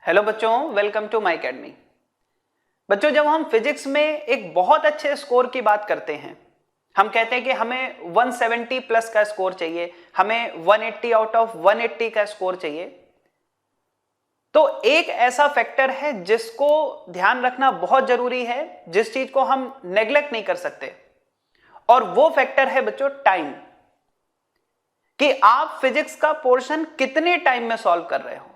Hello बच्चों, welcome to my academy. बच्चों, जब हम फिजिक्स में एक बहुत अच्छे स्कोर की बात करते हैं, हम कहते हैं कि हमें 170 प्लस का स्कोर चाहिए, हमें 180 आउट ऑफ 180 का स्कोर चाहिए, तो एक ऐसा फैक्टर है जिसको ध्यान रखना बहुत जरूरी है, जिस चीज को हम नेग्लेक्ट नहीं कर सकते, और वो फैक्टर है बच्चों टाइम। कि आप फिजिक्स का पोर्शन कितने टाइम में सॉल्व कर रहे हो,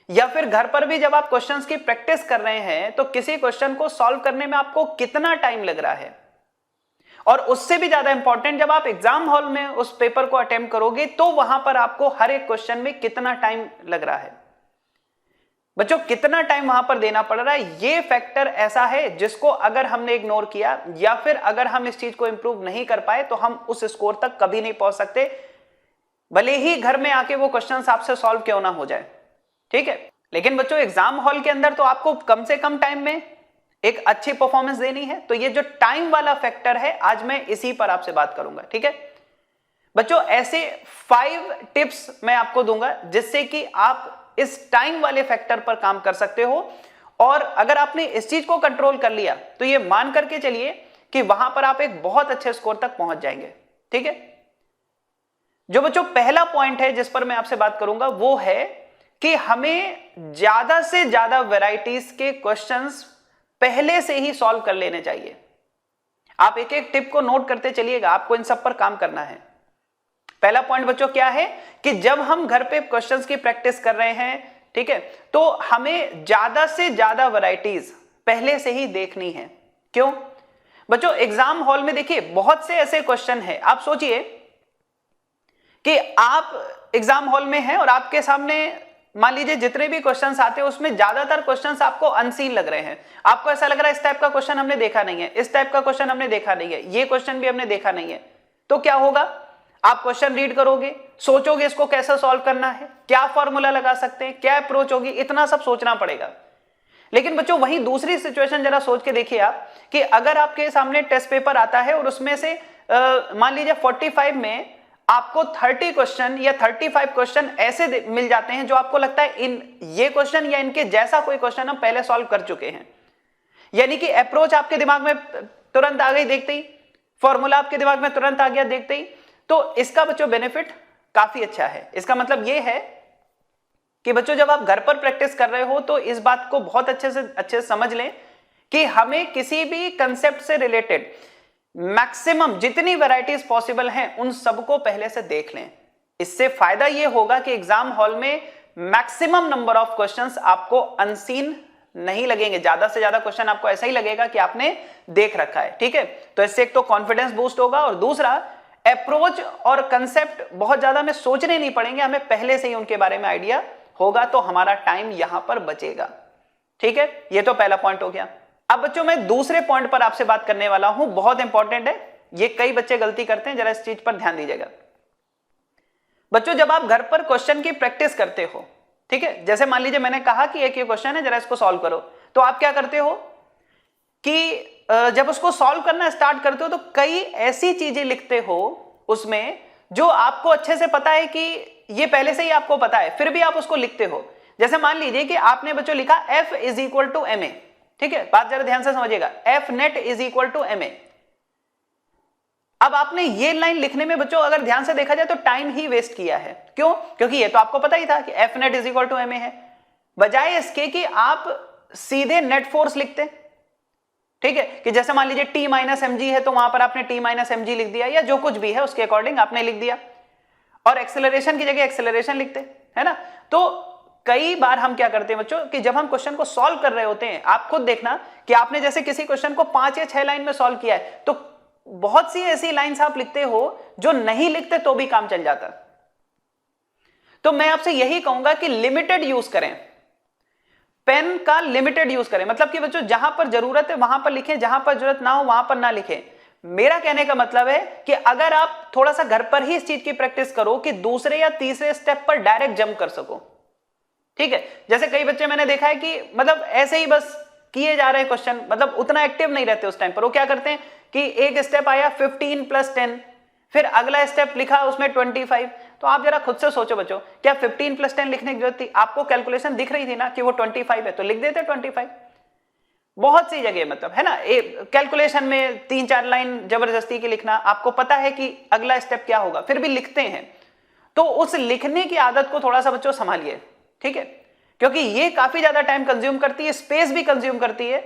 या फिर घर पर भी जब आप क्वेश्चंस की प्रैक्टिस कर रहे हैं तो किसी क्वेश्चन को सॉल्व करने में आपको कितना टाइम लग रहा है। और उससे भी ज्यादा इंपॉर्टेंट, जब आप एग्जाम हॉल में उस पेपर को अटेम्प्ट करोगे तो वहां पर आपको हर एक क्वेश्चन में कितना टाइम लग रहा है। बच्चों, कितना टाइम वहां पर देना पड़ रहा है, यह फैक्टर ऐसा है जिसको अगर हमने इग्नोर किया या फिर अगर हम इस चीज को इंप्रूव नहीं कर पाए तो हम उस स्कोर तक कभी नहीं पहुंच सकते, भले ही घर में आके वो क्वेश्चन आपसे सॉल्व क्यों ना हो जाए। ठीक है, लेकिन बच्चों एग्जाम हॉल के अंदर तो आपको कम से कम टाइम में एक अच्छी परफॉर्मेंस देनी है, तो ये जो टाइम वाला फैक्टर है आज मैं इसी पर आपसे बात करूंगा। ठीक है बच्चों, ऐसे 5 टिप्स मैं आपको दूंगा जिससे कि आप इस टाइम वाले फैक्टर पर काम कर सकते हो, और अगर आपने इस चीज को कंट्रोल कर लिया तो ये मान करके चलिए कि वहां पर आप एक बहुत अच्छे स्कोर तक पहुंच जाएंगे। ठीक है, जो बच्चों पहला पॉइंट है जिस पर मैं आपसे बात करूंगा वो है कि हमें ज्यादा से ज्यादा वैरायटीज के क्वेश्चंस पहले से ही सॉल्व कर लेने चाहिए। आप एक एक टिप को नोट करते चलिएगा, आपको इन सब पर काम करना है। पहला पॉइंट बच्चों क्या है कि जब हम घर पे क्वेश्चंस की प्रैक्टिस कर रहे हैं, ठीक है, तो हमें ज्यादा से ज्यादा वैरायटीज पहले से ही देखनी है। क्यों बच्चों, एग्जाम हॉल में देखिए बहुत से ऐसे क्वेश्चन है, आप सोचिए कि आप एग्जाम हॉल में हैं और आपके सामने मान लीजिए जितने भी क्वेश्चंस आते हैं उसमें ज्यादातर क्वेश्चंस आपको अनसीन लग रहे हैं। आपको ऐसा लग रहा है इस टाइप का क्वेश्चन हमने देखा नहीं है, इस टाइप का क्वेश्चन हमने देखा नहीं है, ये क्वेश्चन भी हमने देखा नहीं है। तो क्या होगा, आप क्वेश्चन रीड करोगे, सोचोगे इसको कैसे सॉल्व करना है, क्या फॉर्मूला लगा सकते हैं, क्या अप्रोच होगी, इतना सब सोचना पड़ेगा। लेकिन बच्चों वहीं दूसरी सिचुएशन जरा सोच के देखिए आप, कि अगर आपके सामने टेस्ट पेपर आता है और उसमें से मान लीजिए 45 में आपको 30 क्वेश्चन या 35 क्वेश्चन ऐसे मिल जाते हैं जो आपको लगता है ये क्वेश्चन या इनके जैसा कोई क्वेश्चन हम पहले सॉल्व कर चुके हैं, यानी कि अप्रोच आपके दिमाग में तुरंत आ गई देखते ही, फॉर्मूला आपके दिमाग में तुरंत आ गया देखते ही, तो इसका बच्चों बेनिफिट काफी अच्छा है। इसका मतलब यह है कि बच्चों जब आप घर पर प्रैक्टिस कर रहे हो तो इस बात को बहुत अच्छे से समझ लें कि हमें किसी भी कंसेप्ट से रिलेटेड मैक्सिमम जितनी वैरायटीज पॉसिबल हैं उन सबको पहले से देख लें। इससे फायदा यह होगा कि एग्जाम हॉल में मैक्सिमम नंबर ऑफ क्वेश्चंस आपको अनसीन नहीं लगेंगे, ज्यादा से ज्यादा क्वेश्चन आपको ऐसा ही लगेगा कि आपने देख रखा है। ठीक है, तो इससे एक तो कॉन्फिडेंस बूस्ट होगा और दूसरा अप्रोच और कंसेप्ट बहुत ज्यादा हमें सोचने नहीं पड़ेंगे, हमें पहले से ही उनके बारे में आइडिया होगा, तो हमारा टाइम यहां पर बचेगा। ठीक है, यह तो पहला पॉइंट हो गया। अब बच्चों मैं दूसरे पॉइंट पर आपसे बात करने वाला हूं, बहुत इंपॉर्टेंट है, ये कई बच्चे गलती करते हैं, जरा इस चीज पर ध्यान दीजिएगा। बच्चों जब आप घर पर क्वेश्चन की प्रैक्टिस करते हो, ठीक है, जैसे मान लीजिए मैंने कहा कि एक ये क्वेश्चन है, जरा इसको सॉल्व करो, तो आप क्या करते हो कि जब उसको सॉल्व करना स्टार्ट करते हो तो कई ऐसी चीजें लिखते हो उसमें जो आपको अच्छे से पता है कि ये पहले से ही आपको पता है, फिर भी आप उसको लिखते हो। जैसे मान लीजिए कि आपने बच्चों लिखा F is equal to MA, ठीक है, बात जरा ध्यान से समझिएगा, F net is equal to MA। अब आपने ये लाइन लिखने में बच्चों अगर ध्यान से देखा जाए तो टाइम ही वेस्ट किया है। क्यों? क्योंकि ये तो आपको पता ही था कि F net is equal to MA है, बजाय इसके कि आप सीधे नेट फोर्स लिखते। ठीक है, कि जैसे मान लीजिए T माइनस mg है तो वहां पर आपने T माइनस mg लिख दिया, या जो कुछ भी है उसके अकॉर्डिंग आपने लिख दिया, और एक्सेलरेशन की जगह एक्सेलरेशन लिखते, है ना। तो कई बार हम क्या करते हैं बच्चों कि जब हम क्वेश्चन को सॉल्व कर रहे होते हैं, आप खुद देखना कि आपने जैसे किसी क्वेश्चन को 5 या 6 लाइन में सॉल्व किया है, तो बहुत सी ऐसी लाइंस आप लिखते हो जो नहीं लिखते तो भी काम चल जाता। तो मैं आपसे यही कहूंगा कि लिमिटेड यूज करें, पेन का लिमिटेड यूज करें, मतलब कि बच्चों जहां पर जरूरत है वहां पर लिखें, जहां पर जरूरत ना हो वहां पर ना लिखें। मेरा कहने का मतलब है कि अगर आप थोड़ा सा घर पर ही इस चीज की प्रैक्टिस करो कि दूसरे या तीसरे स्टेप पर डायरेक्ट जंप कर सको। ठीक है, जैसे कई बच्चे मैंने देखा है कि मतलब ऐसे ही बस किए जा रहे हैं क्वेश्चन, मतलब उतना एक्टिव नहीं रहते उस टाइम पर। वो क्या करते हैं कि एक स्टेप आया 15 + 10, फिर अगला स्टेप लिखा उसमें 25, तो आप जरा खुद से सोचो बच्चों, क्या 15 + 10 लिखने की जरूरत थी? आपको कैलकुलेशन दिख रही थी ना कि वो 25 है, तो लिख देते 25। बहुत सी जगह मतलब है ना, कैलकुलेशन में 3-4 लाइन जबरदस्ती की लिखना, आपको पता है कि अगला स्टेप क्या होगा, फिर भी लिखते हैं। तो उस लिखने की आदत को थोड़ा सा बच्चों संभालिए, ठीक है, क्योंकि ये काफी ज्यादा टाइम कंज्यूम करती है, स्पेस भी कंज्यूम करती है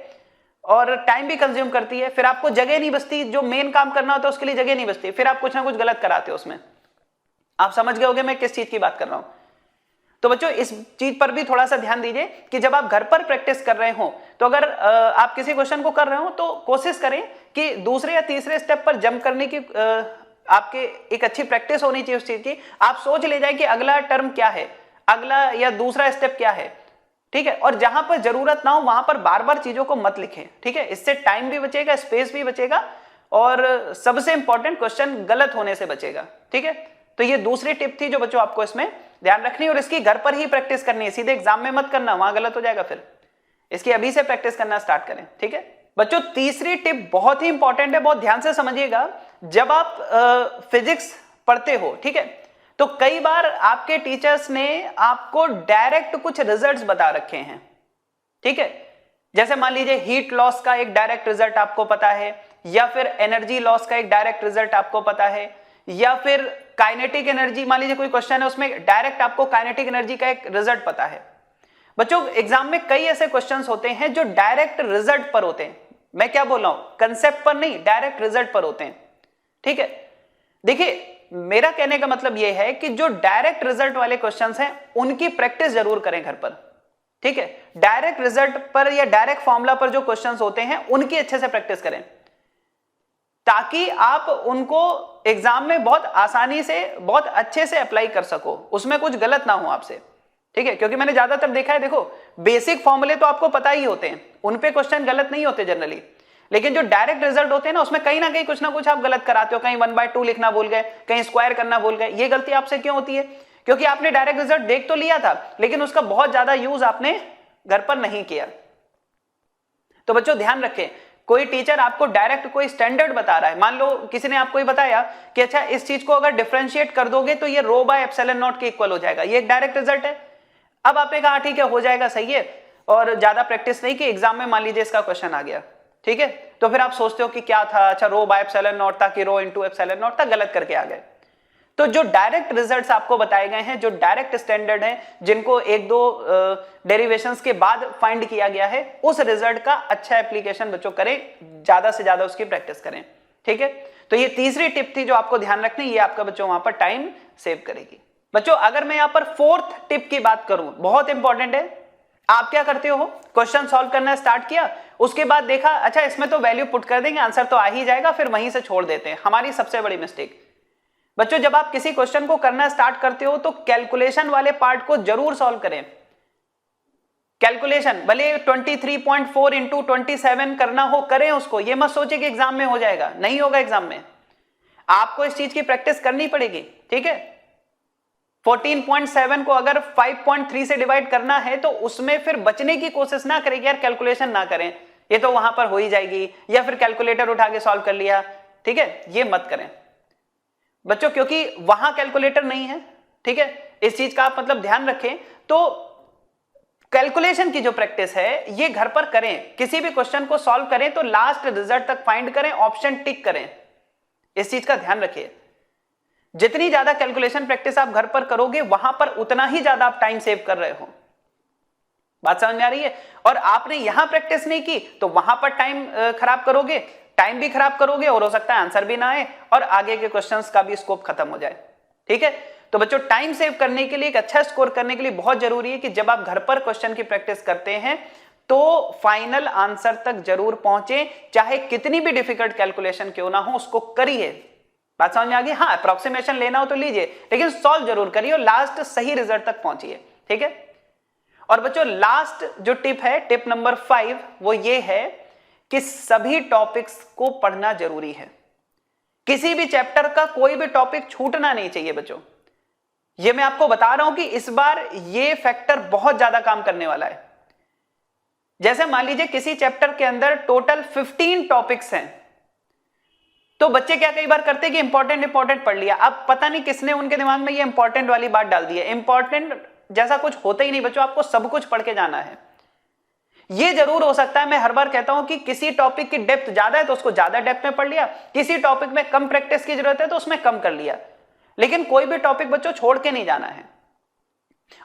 और टाइम भी कंज्यूम करती है। फिर आपको जगह नहीं बचती, जो मेन काम करना होता है उसके लिए जगह नहीं बचती, फिर आप कुछ ना कुछ गलत कराते हो उसमें। आप समझ गए होंगे मैं किस चीज की बात कर रहा हूं। तो बच्चों इस चीज पर भी थोड़ा सा ध्यान दीजिए कि जब आप घर पर प्रैक्टिस कर रहे हो, तो अगर आप किसी क्वेश्चन को कर रहे हो तो कोशिश करें कि दूसरे या तीसरे स्टेप पर जंप करने की आपके एक अच्छी प्रैक्टिस होनी चाहिए उस चीज की। आप सोच ले जाए कि अगला टर्म क्या है, अगला या दूसरा स्टेप क्या है, ठीक है, और जहां पर जरूरत ना हो वहां पर बार बार चीजों को मत लिखें, ठीक है, इससे टाइम भी बचेगा, स्पेस भी बचेगा और सबसे इंपॉर्टेंट क्वेश्चन गलत होने से बचेगा, ठीक है। तो ये दूसरी टिप थी जो बच्चों आपको इसमें ध्यान रखनी है और इसकी घर पर ही प्रैक्टिस करनी है, सीधे एग्जाम में मत करना, वहां गलत हो जाएगा। फिर इसकी अभी से प्रैक्टिस करना स्टार्ट करें, ठीक है बच्चों। तीसरी टिप बहुत ही इंपॉर्टेंट है, बहुत ध्यान से समझिएगा। जब आप फिजिक्स पढ़ते हो, ठीक है, तो कई बार आपके टीचर्स ने आपको डायरेक्ट कुछ रिजल्ट्स बता रखे हैं, ठीक है, जैसे मान लीजिए हीट लॉस का एक डायरेक्ट रिजल्ट आपको पता है, या फिर एनर्जी लॉस का एक डायरेक्ट रिजल्ट आपको पता है, या फिर काइनेटिक एनर्जी, मान लीजिए कोई क्वेश्चन है उसमें डायरेक्ट आपको काइनेटिक एनर्जी का एक रिजल्ट पता है। बच्चों एग्जाम में कई ऐसे क्वेश्चंस होते हैं जो डायरेक्ट रिजल्ट पर होते हैं, मैं क्या बोल रहा हूं, कंसेप्ट पर नहीं, डायरेक्ट रिजल्ट पर होते हैं, ठीक है। देखिए मेरा कहने का मतलब यह है कि जो डायरेक्ट रिजल्ट वाले क्वेश्चंस हैं उनकी प्रैक्टिस जरूर करें घर पर, ठीक है। डायरेक्ट रिजल्ट पर या डायरेक्ट फॉर्मूला पर जो क्वेश्चंस होते हैं उनकी अच्छे से प्रैक्टिस करें, ताकि आप उनको एग्जाम में बहुत आसानी से बहुत अच्छे से अप्लाई कर सको, उसमें कुछ गलत ना हो आपसे, ठीक है। क्योंकि मैंने ज्यादातर देखा है, देखो बेसिक फॉर्मूले तो आपको पता ही होते हैं, उन पे क्वेश्चन गलत नहीं होते जनरली, लेकिन जो डायरेक्ट रिजल्ट होते हैं ना उसमें कहीं ना कहीं कुछ ना कुछ आप गलत कराते हो, कहीं 1/2 लिखना भूल गए, कहीं स्क्वायर करना भूल गए। ये गलती आपसे क्यों होती है? क्योंकि आपने डायरेक्ट रिजल्ट देख तो लिया था लेकिन उसका बहुत ज्यादा यूज आपने घर पर नहीं किया। तो बच्चों ध्यान रखें, कोई टीचर आपको डायरेक्ट कोई स्टैंडर्ड बता रहा है, मान लो किसी ने आपको ये बताया कि अच्छा इस चीज को अगर डिफरेंशिएट कर दोगे तो ये ρ/ε0 के इक्वल हो जाएगा, ये एक डायरेक्ट रिजल्ट है। अब आपने कहा ठीक है हो जाएगा, सही है, और ज्यादा प्रैक्टिस नहीं की, एग्जाम में मान लीजिए इसका क्वेश्चन आ गया, ठीक है, तो फिर आप सोचते हो कि क्या था, अच्छा ρ/ε0 था कि ρ×ε0 था, गलत करके आ गए। तो जो डायरेक्ट रिजल्ट्स आपको बताए गए हैं, जो डायरेक्ट स्टैंडर्ड हैं, जिनको 1-2 डेरिवेशंस के बाद फाइंड किया गया है, उस रिजल्ट का अच्छा एप्लीकेशन बच्चों करें, ज्यादा से ज्यादा उसकी प्रैक्टिस करें, ठीक है। तो ये तीसरी टिप थी जो आपको ध्यान रखनी, ये आपका बच्चों वहां पर टाइम सेव करेगी। बच्चों अगर मैं यहां पर फोर्थ टिप की बात करूं, बहुत इंपॉर्टेंट है, आप क्या करते हो, क्वेश्चन सॉल्व करना स्टार्ट किया, उसके बाद देखा अच्छा इसमें तो वैल्यू पुट कर देंगे, आंसर तो आ ही जाएगा, फिर वहीं से छोड़ देते हैं। हमारी सबसे बड़ी मिस्टेक बच्चों, जब आप किसी क्वेश्चन को करना स्टार्ट करते हो तो कैलकुलेशन वाले पार्ट को जरूर सॉल्व करें। कैलकुलेशन भले 23.4 × 27 करना हो, करें उसको, ये मत सोचे कि एग्जाम में हो जाएगा, नहीं होगा एग्जाम में, आपको इस चीज की प्रैक्टिस करनी पड़ेगी, ठीक है। 14.7 को अगर 5.3 से डिवाइड करना है तो उसमें फिर बचने की कोशिश ना करें, यार कैलकुलेशन ना करें, ये तो वहां पर हो ही जाएगी, या फिर कैलकुलेटर उठा के सॉल्व कर लिया, ठीक है, ये मत करें बच्चों, क्योंकि वहां कैलकुलेटर नहीं है, ठीक है, इस चीज का आप मतलब ध्यान रखें। तो कैलकुलेशन की जो प्रैक्टिस है ये घर पर करें, किसी भी क्वेश्चन को सॉल्व करें तो लास्ट रिजल्ट तक फाइंड करें, ऑप्शन टिक करें, इस चीज का ध्यान रखिए। जितनी ज्यादा कैलकुलेशन प्रैक्टिस आप घर पर करोगे वहां पर उतना ही ज्यादा आप टाइम सेव कर रहे हो, बात समझ में आ रही है। और आपने यहां प्रैक्टिस नहीं की तो वहां पर टाइम खराब करोगे, टाइम भी खराब करोगे और हो सकता है आंसर भी ना आए और आगे के क्वेश्चंस का भी स्कोप खत्म हो जाए, ठीक है। तो बच्चों टाइम सेव करने के लिए, एक अच्छा स्कोर करने के लिए बहुत जरूरी है कि जब आप घर पर क्वेश्चन की प्रैक्टिस करते हैं तो फाइनल आंसर तक जरूर पहुंचे, चाहे कितनी भी डिफिकल्ट कैलकुलेशन क्यों ना हो, उसको करिए, बात समझ में आ गई। हाँ अप्रोक्सीमेशन लेना हो तो लीजिए, लेकिन सॉल्व जरूर करिए और लास्ट सही रिजल्ट तक पहुंचिए, ठीक है। और बच्चों लास्ट जो टिप है, टिप नंबर 5, वो ये है कि सभी टॉपिक्स को पढ़ना जरूरी है। किसी भी चैप्टर का कोई भी टॉपिक छूटना नहीं चाहिए बच्चों, ये मैं आपको बता रहा हूं कि इस बार ये फैक्टर बहुत ज्यादा काम करने वाला है। जैसे मान लीजिए किसी चैप्टर के अंदर टोटल 15 टॉपिक्स हैं, तो बच्चे क्या कई बार करते हैं कि इंपॉर्टेंट पढ़ लिया, अब पता नहीं किसने उनके दिमाग में ये इंपॉर्टेंट वाली बात डाल दी है। इंपॉर्टेंट जैसा कुछ होता ही नहीं बच्चों, आपको सब कुछ पढ़ के जाना है। ये जरूर हो सकता है, मैं हर बार कहता हूं कि किसी टॉपिक की डेप्थ ज्यादा है तो उसको ज्यादा डेप्थ में पढ़ लिया, किसी टॉपिक में कम प्रैक्टिस की जरूरत है तो उसमें कम कर लिया, लेकिन कोई भी टॉपिक बच्चों छोड़ के नहीं जाना है।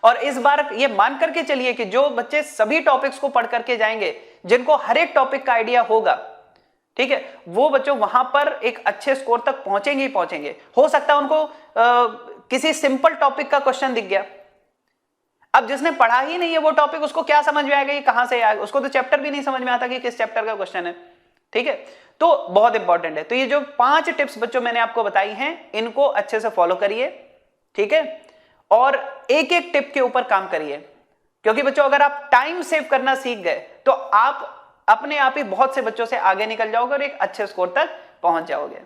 और इस बार ये मान करके चलिए कि जो बच्चे सभी टॉपिक्स को पढ़ करके जाएंगे, जिनको हर एक टॉपिक का आइडिया होगा, ठीक है, वो बच्चों वहां पर एक अच्छे स्कोर तक पहुंचेंगे ही पहुंचेंगे। हो सकता है उनको किसी सिंपल टॉपिक का क्वेश्चन दिख गया, अब जिसने पढ़ा ही नहीं है वो टॉपिक, उसको क्या समझ में आएगा, ये कहां से आएगा, उसको तो चैप्टर भी नहीं समझ में आता कि किस चैप्टर का क्वेश्चन है, ठीक है। तो बहुत इंपॉर्टेंट है। तो ये जो 5 टिप्स बच्चों मैंने आपको बताई हैं, इनको अच्छे से फॉलो करिए, ठीक है, और एक एक टिप के ऊपर काम करिए, क्योंकि बच्चों अगर आप टाइम सेव करना सीख गए तो आप अपने आप ही बहुत से बच्चों से आगे निकल जाओगे और एक अच्छे स्कोर तक पहुंच जाओगे।